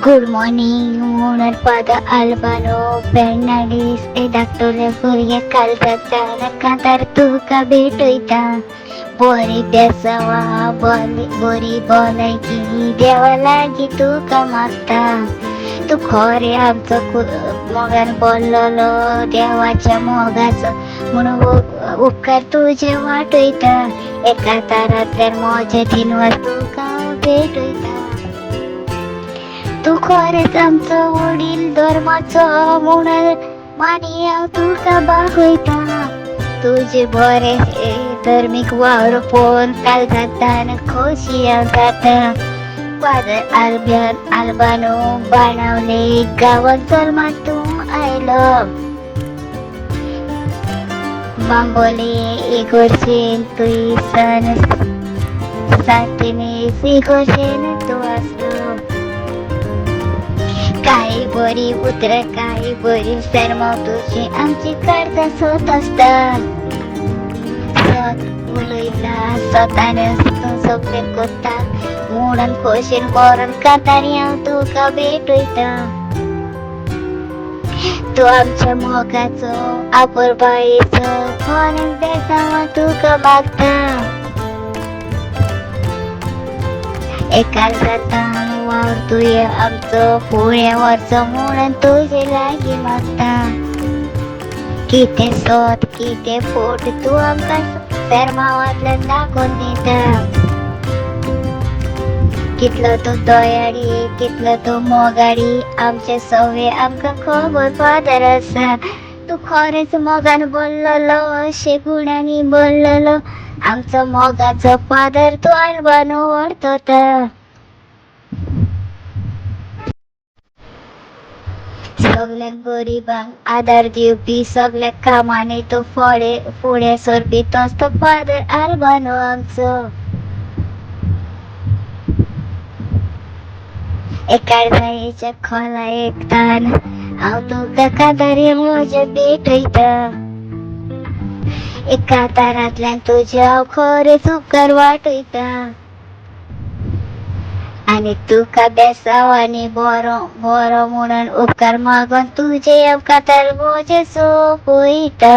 Good morning, म्हणून पादा Albano, Fernandes, डाक्टोरे भुरगे कालचा कांतार तुका भेटोयता बोरी बेसावा बोरी बोलायची देवा लागी तुका मागता तू खरे आमचं मोगान बोललो देवाच्या मोगाचं म्हणून उपकार तुझे वाटोयता एका तारातल्यान मोजे तीन तुका भेटोयता तू खरेच आमचं वडील धर्माचं म्हणून मानी तुका बागोयता तुझे बरे धार्मिक वावर पोन काल जाता खोशी जाता फादर अल्बानो बनवले गावात जन्मातून आयलं बांबोले इगोरशेन तुई सण साथीने इगोरशेन तू असतो काही बरी उतर काही बरी सरमाव तुझी आमची काढता स्वत असतात सत उलयता स्वताने सगळे कोता मोडन खोशीन बरन कातारी तुका भेटोयता तू आमच्या मोगाचो आपर बाईचो म्हणून बेसावा तुका मागता एकाल जाता तुय आमचं फुड्यावरचं म्हणून तुझे लागी मागता किती सोत किती फोट तू आमका सरमावातलं दाखवून देता कितलो तू दयाळी कितलो तू मोगाडी आमचे सवे आमका खबर फादर आसा तू खरेच मोगान बोललो अशे गुणांनी बोललो आमचं मोगाचं फादर तू अल्बानो वरतो सगळ्याक गरीबांक आधार दिवपी सगळ्याक कामाने तो फुडे सरपी तोच तो फादर अल्बानो आमचो एका जायेच्या खोला एकतान हांव तुका कातारी म्हजे भेटयता एका तारांतल्यान तुजे हांव खरेच उपकार वाटयता आणि तुका बेसावानी बरो म्हणून उपकार मागून तुझे कातार म्हजे सोपयता